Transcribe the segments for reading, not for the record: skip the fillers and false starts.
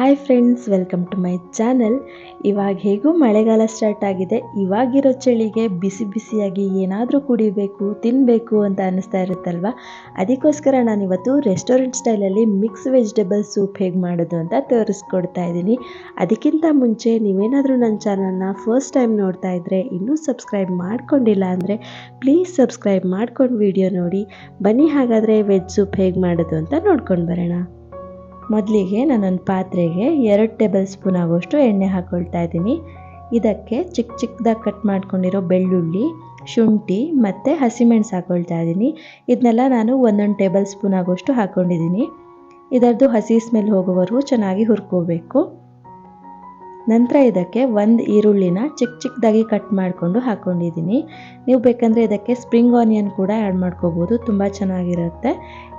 Hi friends, welcome to my channel. ಇವಾಗ ಹೇಗೂ ಮಳೆಗಾಲ ಸ್ಟಾರ್ಟ್ ಆಗಿದೆ. ಇವಾಗಿರೋ ಚಳಿಗೆ ಬಿಸಿ ಬಿಸಿಯಾಗಿ ಏನಾದರೂ ಕುಡಿಬೇಕು, ತಿನ್ನಬೇಕು ಅಂತ ಅನ್ನಿಸ್ತಾ ಇರುತ್ತಲ್ವ. ಅದಕ್ಕೋಸ್ಕರ ನಾನಿವತ್ತು ರೆಸ್ಟೋರೆಂಟ್ ಸ್ಟೈಲಲ್ಲಿ ಮಿಕ್ಸ್ ವೆಜಿಟೇಬಲ್ ಸೂಪ್ ಹೇಗೆ ಮಾಡೋದು ಅಂತ ತೋರಿಸ್ಕೊಡ್ತಾ ಇದ್ದೀನಿ. ಅದಕ್ಕಿಂತ ಮುಂಚೆ ನೀವೇನಾದರೂ ನನ್ನ ಚಾನಲ್ನ ಫಸ್ಟ್ ಟೈಮ್ ನೋಡ್ತಾ ಇದ್ದರೆ, ಇನ್ನೂ ಸಬ್ಸ್ಕ್ರೈಬ್ ಮಾಡ್ಕೊಂಡಿಲ್ಲ ಅಂದರೆ ಪ್ಲೀಸ್ ಸಬ್ಸ್ಕ್ರೈಬ್ ಮಾಡ್ಕೊಂಡು ವಿಡಿಯೋ ನೋಡಿ. ಬನ್ನಿ ಹಾಗಾದರೆ ವೆಜ್ ಸೂಪ್ ಹೇಗೆ ಮಾಡೋದು ಅಂತ ನೋಡ್ಕೊಂಡು ಬರೋಣ. ಮೊದಲಿಗೆ ನಾನೊಂದು ಪಾತ್ರೆಗೆ 2 ಟೇಬಲ್ ಸ್ಪೂನ್ ಆಗೋಷ್ಟು ಎಣ್ಣೆ ಹಾಕ್ಕೊಳ್ತಾ ಇದ್ದೀನಿ. ಇದಕ್ಕೆ ಚಿಕ್ಕ ಚಿಕ್ಕದಾಗಿ ಕಟ್ ಮಾಡ್ಕೊಂಡಿರೋ ಬೆಳ್ಳುಳ್ಳಿ, ಶುಂಠಿ ಮತ್ತು ಹಸಿಮೆಣಸು ಹಾಕ್ಕೊಳ್ತಾ ಇದ್ದೀನಿ. ಇದನ್ನೆಲ್ಲ ನಾನು 1 ಟೇಬಲ್ ಸ್ಪೂನ್ ಆಗೋಷ್ಟು ಹಾಕ್ಕೊಂಡಿದ್ದೀನಿ. ಇದರದ್ದು ಹಸಿ ಸ್ಮೆಲ್ ಹೋಗೋವರೆಗೂ ಚೆನ್ನಾಗಿ ಹುರ್ಕೋಬೇಕು. ನಂತರ ಇದಕ್ಕೆ 1 ಈರುಳ್ಳಿನ ಚಿಕ್ಕ ಚಿಕ್ಕದಾಗಿ ಕಟ್ ಮಾಡಿಕೊಂಡು ಹಾಕ್ಕೊಂಡಿದ್ದೀನಿ. ನೀವು ಬೇಕಂದರೆ ಇದಕ್ಕೆ ಸ್ಪ್ರಿಂಗ್ ಆನಿಯನ್ ಕೂಡ ಆ್ಯಡ್ ಮಾಡ್ಕೋಬೋದು, ತುಂಬ ಚೆನ್ನಾಗಿರುತ್ತೆ.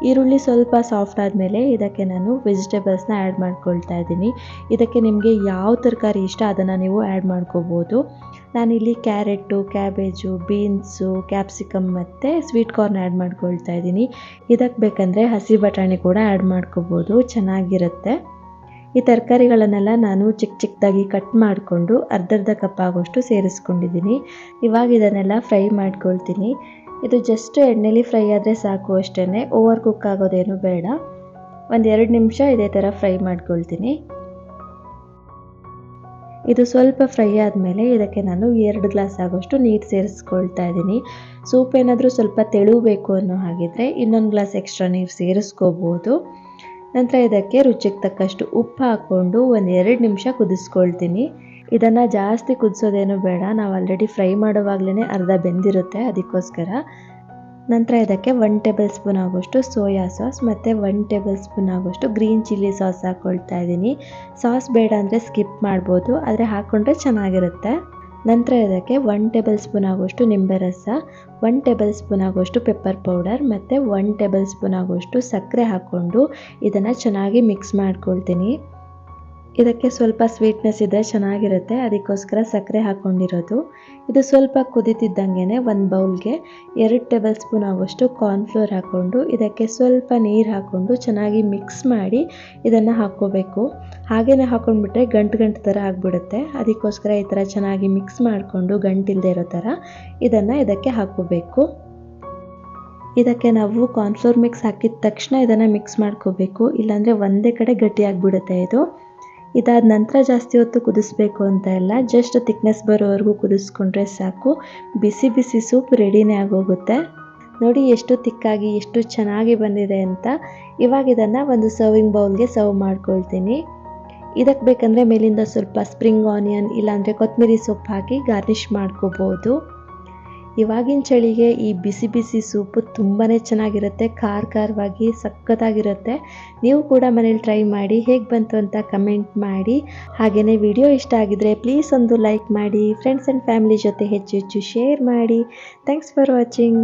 ಈರುಳ್ಳಿ ಸ್ವಲ್ಪ ಸಾಫ್ಟ್ ಆದಮೇಲೆ ಇದಕ್ಕೆ ನಾನು ವೆಜಿಟೇಬಲ್ಸ್ನ ಆ್ಯಡ್ ಮಾಡ್ಕೊಳ್ತಾ ಇದ್ದೀನಿ. ಇದಕ್ಕೆ ನಿಮಗೆ ಯಾವ ತರಕಾರಿ ಇಷ್ಟ ಅದನ್ನು ನೀವು ಆ್ಯಡ್ ಮಾಡ್ಕೋಬೋದು. ನಾನಿಲ್ಲಿ ಕ್ಯಾರೆಟು, ಕ್ಯಾಬೇಜು, ಬೀನ್ಸು, ಕ್ಯಾಪ್ಸಿಕಮ್ ಮತ್ತು ಸ್ವೀಟ್ ಕಾರ್ನ್ ಆ್ಯಡ್ ಮಾಡ್ಕೊಳ್ತಾ ಇದ್ದೀನಿ. ಇದಕ್ಕೆ ಬೇಕಂದರೆ ಹಸಿ ಬಟಾಣಿ ಕೂಡ ಆ್ಯಡ್ ಮಾಡ್ಕೋಬೋದು, ಚೆನ್ನಾಗಿರುತ್ತೆ. ಈ ತರಕಾರಿಗಳನ್ನೆಲ್ಲ ನಾನು ಚಿಕ್ಕ ಚಿಕ್ಕದಾಗಿ ಕಟ್ ಮಾಡಿಕೊಂಡು ಅರ್ಧ ಕಪ್ ಆಗೋಷ್ಟು ಸೇರಿಸ್ಕೊಂಡಿದ್ದೀನಿ. ಇವಾಗ ಇದನ್ನೆಲ್ಲ ಫ್ರೈ ಮಾಡ್ಕೊಳ್ತೀನಿ. ಇದು ಜಸ್ಟ್ ಎಣ್ಣೆಲಿ ಫ್ರೈ ಆದರೆ ಸಾಕು, ಅಷ್ಟೇ. ಓವರ್ ಕುಕ್ ಆಗೋದೇನು ಬೇಡ. 1-2 ನಿಮಿಷ ಇದೇ ಥರ ಫ್ರೈ ಮಾಡ್ಕೊಳ್ತೀನಿ. ಇದು ಸ್ವಲ್ಪ ಫ್ರೈ ಆದಮೇಲೆ ಇದಕ್ಕೆ ನಾನು 2 ಗ್ಲಾಸ್ ಆಗೋಷ್ಟು ನೀರು ಸೇರಿಸ್ಕೊಳ್ತಾ ಇದ್ದೀನಿ. ಸೂಪ್ ಏನಾದರೂ ಸ್ವಲ್ಪ ತೆಳುಬೇಕು ಅನ್ನೋ ಹಾಗಿದ್ರೆ ಇನ್ನೊಂದು ಗ್ಲಾಸ್ ಎಕ್ಸ್ಟ್ರಾ ನೀರು ಸೇರಿಸ್ಕೋಬೋದು. ನಂತರ ಇದಕ್ಕೆ ರುಚಿಗೆ ತಕ್ಕಷ್ಟು ಉಪ್ಪು ಹಾಕ್ಕೊಂಡು 1-2 ನಿಮಿಷ ಕುದಿಸ್ಕೊಳ್ತೀನಿ. ಇದನ್ನು ಜಾಸ್ತಿ ಕುದಿಸೋದೇನು ಬೇಡ, ನಾವು ಆಲ್ರೆಡಿ ಫ್ರೈ ಮಾಡುವಾಗಲೇ ಅರ್ಧ ಬೆಂದಿರುತ್ತೆ, ಅದಕ್ಕೋಸ್ಕರ. ನಂತರ ಇದಕ್ಕೆ 1 ಟೇಬಲ್ ಸ್ಪೂನ್ ಆಗೋಷ್ಟು ಸೋಯಾ ಸಾಸ್ ಮತ್ತು 1 ಟೇಬಲ್ ಸ್ಪೂನ್ ಆಗೋಷ್ಟು ಗ್ರೀನ್ ಚಿಲ್ಲಿ ಸಾಸ್ ಹಾಕ್ಕೊಳ್ತಾ ಇದ್ದೀನಿ. ಸಾಸ್ ಬೇಡ ಅಂದರೆ ಸ್ಕಿಪ್ ಮಾಡ್ಬೋದು, ಆದರೆ ಹಾಕ್ಕೊಂಡ್ರೆ ಚೆನ್ನಾಗಿರುತ್ತೆ. ನಂತರ ಇದಕ್ಕೆ 1 ಟೇಬಲ್ ಸ್ಪೂನ್ ಆಗೋಷ್ಟು ನಿಂಬೆ ರಸ, 1 ಟೇಬಲ್ ಸ್ಪೂನ್ ಆಗೋಷ್ಟು ಪೆಪ್ಪರ್ ಪೌಡರ್ ಮತ್ತು 1 ಟೇಬಲ್ ಸ್ಪೂನ್ ಆಗೋಷ್ಟು ಸಕ್ಕರೆ ಹಾಕ್ಕೊಂಡು ಇದನ್ನು ಚೆನ್ನಾಗಿ ಮಿಕ್ಸ್ ಮಾಡ್ಕೊಳ್ತೀನಿ. ಇದಕ್ಕೆ ಸ್ವಲ್ಪ ಸ್ವೀಟ್ನೆಸ್ ಇದ್ದರೆ ಚೆನ್ನಾಗಿರುತ್ತೆ, ಅದಕ್ಕೋಸ್ಕರ ಸಕ್ಕರೆ ಹಾಕ್ಕೊಂಡಿರೋದು. ಇದು ಸ್ವಲ್ಪ ಕುದೀತಿದ್ದಂಗೆ 1 ಬೌಲ್ಗೆ 2 ಟೇಬಲ್ ಸ್ಪೂನ್ ಆಗೋಷ್ಟು ಕಾರ್ನ್ಫ್ಲೋರ್ ಹಾಕ್ಕೊಂಡು ಇದಕ್ಕೆ ಸ್ವಲ್ಪ ನೀರು ಹಾಕ್ಕೊಂಡು ಚೆನ್ನಾಗಿ ಮಿಕ್ಸ್ ಮಾಡಿ ಇದನ್ನು ಹಾಕ್ಕೋಬೇಕು. ಹಾಗೇ ಹಾಕ್ಕೊಂಡ್ಬಿಟ್ರೆ ಗಂಟು ಥರ ಆಗಿಬಿಡುತ್ತೆ, ಅದಕ್ಕೋಸ್ಕರ ಈ ಥರ ಚೆನ್ನಾಗಿ ಮಿಕ್ಸ್ ಮಾಡಿಕೊಂಡು ಗಂಟಿಲ್ಲದೆ ಇರೋ ಥರ ಇದನ್ನು ಇದಕ್ಕೆ ಹಾಕ್ಕೋಬೇಕು. ಇದಕ್ಕೆ ನಾವು ಕಾರ್ನ್ಫ್ಲೋರ್ ಮಿಕ್ಸ್ ಹಾಕಿದ ತಕ್ಷಣ ಇದನ್ನು ಮಿಕ್ಸ್ ಮಾಡ್ಕೋಬೇಕು, ಇಲ್ಲಾಂದರೆ ಒಂದೇ ಕಡೆ ಗಟ್ಟಿಯಾಗಿಬಿಡುತ್ತೆ ಇದು. ಇದಾದ ನಂತರ ಜಾಸ್ತಿ ಹೊತ್ತು ಕುದಿಸ್ಬೇಕು ಅಂತ ಇಲ್ಲ, ಜಸ್ಟ್ ಥಿಕ್ನೆಸ್ ಬರೋವರೆಗೂ ಕುದಿಸ್ಕೊಂಡ್ರೆ ಸಾಕು. ಬಿಸಿ ಬಿಸಿ ಸೂಪ್ ರೆಡಿನೇ ಆಗೋಗುತ್ತೆ. ನೋಡಿ ಎಷ್ಟು ತಿಕ್ಕಾಗಿ ಎಷ್ಟು ಚೆನ್ನಾಗಿ ಬಂದಿದೆ ಅಂತ. ಇವಾಗ ಇದನ್ನು ಒಂದು ಸರ್ವಿಂಗ್ ಬೌಲ್ಗೆ ಸರ್ವ್ ಮಾಡ್ಕೊಳ್ತೀನಿ. ಇದಕ್ಕೆ ಬೇಕಂದರೆ ಮೇಲಿಂದ ಸ್ವಲ್ಪ ಸ್ಪ್ರಿಂಗ್ ಆನಿಯನ್ ಇಲ್ಲಾಂದರೆ ಕೊತ್ತಂಬರಿ ಸೊಪ್ಪು ಹಾಕಿ ಗಾರ್ನಿಷ್ ಮಾಡ್ಕೋಬೋದು. ಇವಾಗಿನ ಚಳಿಗೆ ಈ ಬಿಸಿ ಬಿಸಿ ಸೂಪು ತುಂಬಾ ಚೆನ್ನಾಗಿರುತ್ತೆ, ಖಾರವಾಗಿ ಸಖತ್ತಾಗಿರುತ್ತೆ. ನೀವು ಕೂಡ ಮನೇಲಿ ಟ್ರೈ ಮಾಡಿ, ಹೇಗೆ ಬಂತು ಅಂತ ಕಮೆಂಟ್ ಮಾಡಿ. ಹಾಗೆಯೇ ವಿಡಿಯೋ ಇಷ್ಟ ಆಗಿದ್ರೆ ಪ್ಲೀಸ್ ಒಂದು ಲೈಕ್ ಮಾಡಿ, ಫ್ರೆಂಡ್ಸ್ ಆ್ಯಂಡ್ ಫ್ಯಾಮಿಲಿ ಜೊತೆ ಹೆಚ್ಚು ಶೇರ್ ಮಾಡಿ. Thanks for watching.